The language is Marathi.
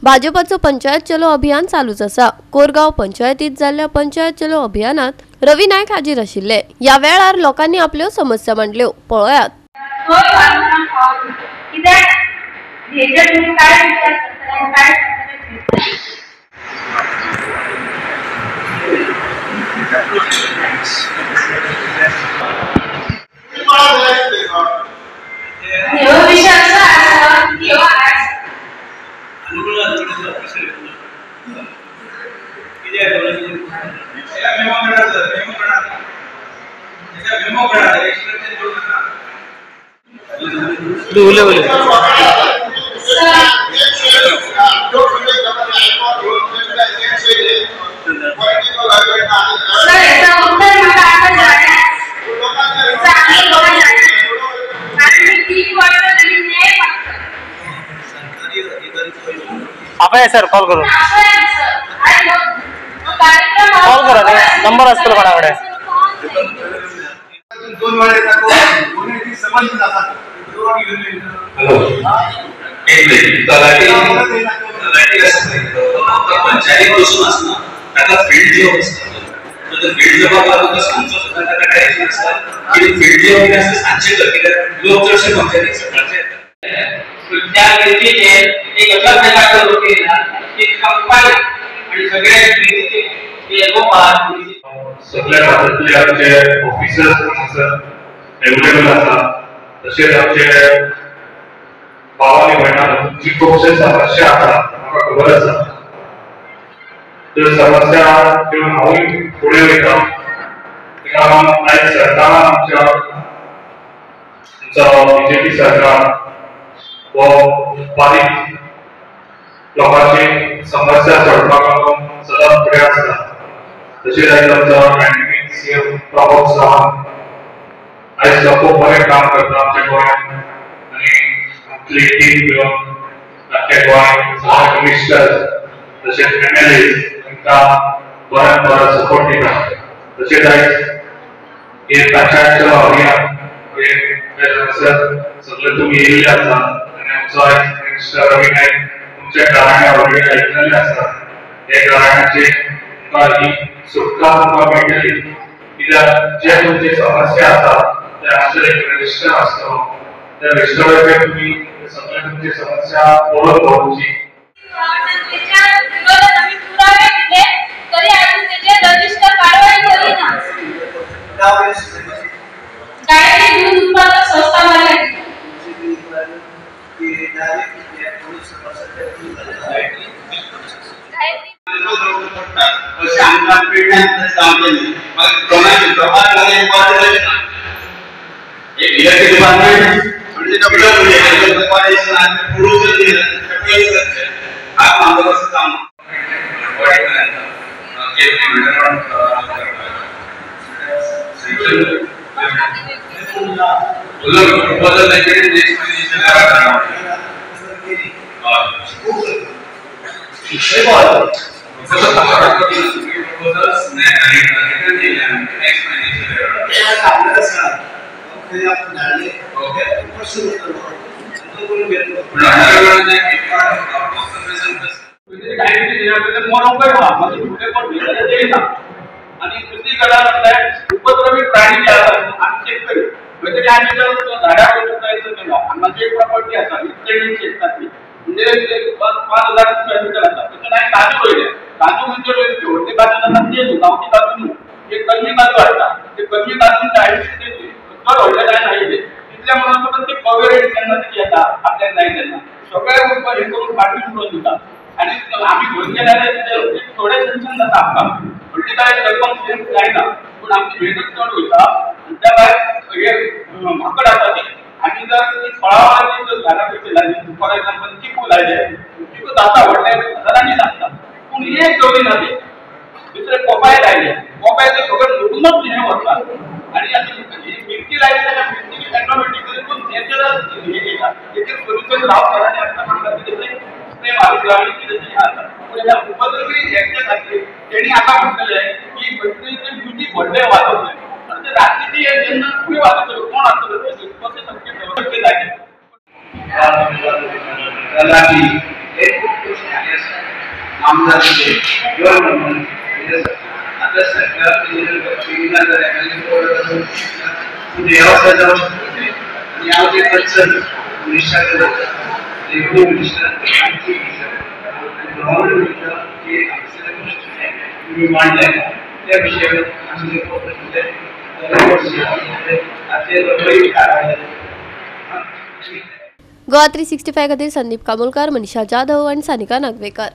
भाजपाचं पंचायत चलो अभियान चालूच असा। कोरगाव पंचायतीत जाल्ल्या पंचायत चलो अभियानात रवी नायक हाजीर आशिल्ले। या वेळार लोकांनी आपल्यो समस्या मांडल्यो। पळयात। आपण सर कॉल करू नंबर असतो कोणाकडे सगळ्या भागातले आमचे ऑफिसर्स अवेलेबल असतात। तसेच आमचे भावानी भयणां तुमची खूपशे समस्या आसा म्हाका खबर आसा। तर समस्या घेवन हांवूय फुडें वयता। आयज सरकारान आमच्या बीजेपी सरकार वो बारीक लोकांची समस्या सोडपाक लागून सदांच फुडें आसता। तशेंच आयज आमचो कॅन्डिडेट सीएम प्रमोद सावंत आयज खूब बरें काम करता आमच्या गोंयांत आनी आपली टीम घेवन आख्या गोंयांत सगळे मिनिस्टर तशेंच MLA तांकां बऱ्यान बरो सपोर्ट दिता। तशेंच आयज हे पंचायत चलो अभियान सगळे तुमी येयल्ले आसा आनी आमचो आयज मिनिस्टर रवी नायक तुमच्या घराण्या ऑलरेडी आयिल्ले आसा। हे घराण्याचे तुमकां सुटका मेळटली कित्याक जे तुमची समस्या आसा ते आमचे एक रजिस्टर आसता। त्या रजिस्टराचेर तुमी सगळे तुमची समस्या बरोवन बरोवची। उपद्रवी प्राणी जे असतात आणि शेतकरी म्हणजे आम्ही जर झाडावर प्रयत्न केला आणि माझी एक प्रॉपर्टी असतात इतके शेतकरी म्हणजे 5,000 स्क्वेअर मीटर असतात त्याचं नाही काजू रोयले काजू म्हणजे रोयले ते काजूला तेल गावठी काजू ते कमी काजू असतात ते कमी काजूंच्या आयुष्य तर रोयले नाही तिथल्या म्हणून ते कव्हरेज त्यांना येतात आपल्याला नाही त्यांना सगळ्या हे करून पाठी उडवून देतात आणि आम्ही घेऊन गेल्याने थोडे टेन्शन जाता आमकां म्हणजे काय रक्कम सेम जायना पण आमची मेहनत चड वयता आणि त्या भायर माकड आसा ती आनी जर ती फळावळाची जर झाडां पैकी लायली फॉर एक्झाम्पल चिकू लायले चिकू जाता व्हडले हजारांनी लागता पूण एक जोडी ना ती दुसरे पोपाय लायले पोपाय ते सगळे मोडूनच हे वतात आणि आतां मिरची लायली जाल्यार मिरची ऑटोमॅटिकली पूण नॅचरल हे घेता तेचेर सोल्युशन लावता आनी आतां म्हणटा तेचेर स्प्रे मारूंक लागली की तेचें आता पूण ह्या उपद्रवी हेच्या खातीर तेणी आतां म्हणटलें की फॅक्टरीचे ड्युटी व्हडले वाजवले आनी ते रात्रीची एक जेन्ना तुमी वाजवतलो कोण आसतलो ते कशें सारकें जाय आमदारांचे आता सरकार व्यवसाय जाऊ शकते आणि यामध्ये अडचण तुम्ही मांडल्या त्या विषयावर गोवा 365 खातीर संदीप कामोलकार, मनीषा जाधव आणि सानिका नागवेकर.